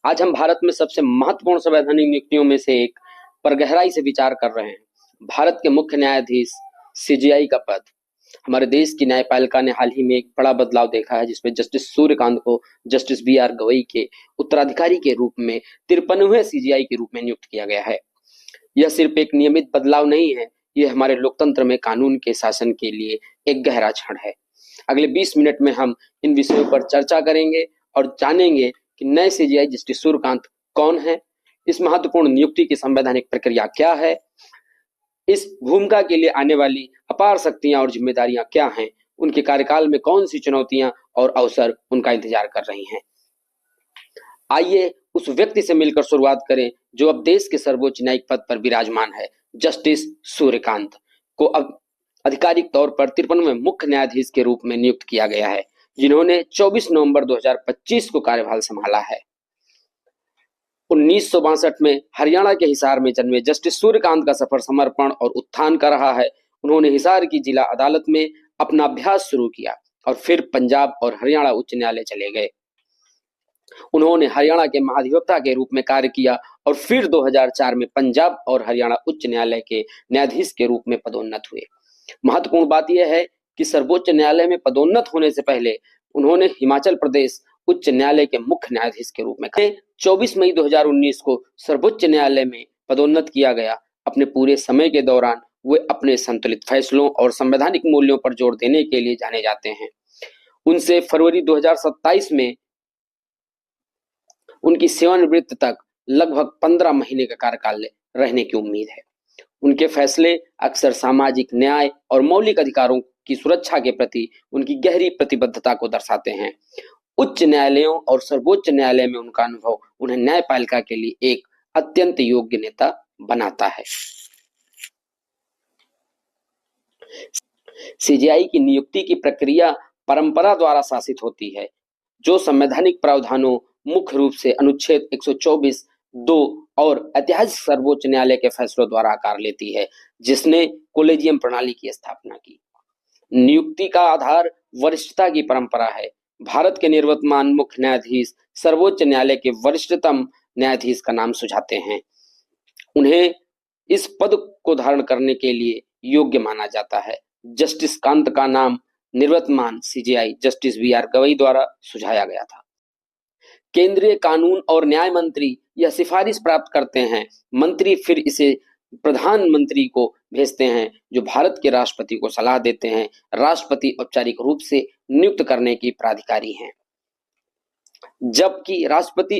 आज हम भारत में सबसे महत्वपूर्ण संवैधानिक नियुक्तियों में से एक पर गहराई से विचार कर रहे हैं। भारत के मुख्य न्यायाधीश सीजेआई का पद। हमारे देश की न्यायपालिका ने हाल ही में एक बड़ा बदलाव देखा है, जिसमें जस्टिस सूर्यकांत को जस्टिस बी.आर. गवई के उत्तराधिकारी के रूप में 53वें सीजेआई के रूप में नियुक्त किया गया है। यह सिर्फ एक नियमित बदलाव नहीं है, यह हमारे लोकतंत्र में कानून के शासन के लिए एक गहरा क्षण है। अगले 20 मिनट में हम इन विषयों पर चर्चा करेंगे और जानेंगे कि नए सीजेआई जस्टिस सूर्यकांत कौन है, इस महत्वपूर्ण नियुक्ति की संवैधानिक प्रक्रिया क्या है, इस भूमिका के लिए आने वाली अपार शक्तियां और जिम्मेदारियां क्या हैं, उनके कार्यकाल में कौन सी चुनौतियां और अवसर उनका इंतजार कर रही हैं। आइए उस व्यक्ति से मिलकर शुरुआत करें जो अब देश के सर्वोच्च न्यायिक पद पर विराजमान है। जस्टिस सूर्यकांत को अब आधिकारिक तौर पर 53वें मुख्य न्यायाधीश के रूप में नियुक्त किया गया है, जिन्होंने 24 नवंबर 2025 को कार्यभार संभाला है। 1962 में हरियाणा के हिसार में जन्मे जस्टिस सूर्यकांत का सफर समर्पण और उत्थान का रहा है। उन्होंने हिसार की जिला अदालत में अपना अभ्यास शुरू किया और फिर पंजाब और हरियाणा उच्च न्यायालय चले गए। उन्होंने हरियाणा के महाधिवक्ता के रूप में कार्य किया और फिर 2004 में पंजाब और हरियाणा उच्च न्यायालय के न्यायाधीश के रूप में पदोन्नत हुए। महत्वपूर्ण बात यह है कि सर्वोच्च न्यायालय में पदोन्नत होने से पहले उन्होंने हिमाचल प्रदेश उच्च न्यायालय के मुख्य न्यायाधीश के रूप में 24 मई 2019 को सर्वोच्च न्यायालय में पदोन्नत किया गया। अपने पूरे समय के दौरान वे अपने संतुलित फैसलों और संवैधानिक मूल्यों पर जोर देने के लिए जाने जाते हैं। उनसे फरवरी 2027 में उनकी सेवानिवृत्ति तक लगभग 15 महीने का कार्यकाल रहने की उम्मीद है। उनके फैसले अक्सर सामाजिक न्याय और मौलिक अधिकारों की सुरक्षा के प्रति उनकी गहरी प्रतिबद्धता को दर्शाते हैं। उच्च न्यायालयों और सर्वोच्च न्यायालय में उनका अनुभव उन्हें न्यायपालिका के लिए एक अत्यंत योग्य नेता बनाता है। सीजेआई की नियुक्ति की प्रक्रिया परंपरा द्वारा शासित होती है, जो संवैधानिक प्रावधानों मुख्य रूप से अनुच्छेद 124(2) और ऐतिहासिक सर्वोच्च न्यायालय के फैसलों द्वारा आकार लेती है, जिसने कॉलेजियम प्रणाली की स्थापना की। नियुक्ति का आधार वरिष्ठता की परंपरा है। भारत के निवर्तमान मुख्य न्यायाधीश सर्वोच्च न्यायालय के वरिष्ठतम न्यायाधीश का नाम सुझाते हैं। उन्हें इस पद को धारण करने के लिए योग्य माना जाता है। जस्टिस कांत का नाम निवर्तमान सीजेआई जस्टिस बी.आर. गवई द्वारा सुझाया गया था। केंद्रीय कानून और न्याय मंत्री यह सिफारिश प्राप्त करते हैं। मंत्री फिर इसे प्रधानमंत्री को भेजते हैं, जो भारत के राष्ट्रपति को सलाह देते हैं। राष्ट्रपति औपचारिक रूप से नियुक्त करने की प्राधिकारी हैं, जबकि राष्ट्रपति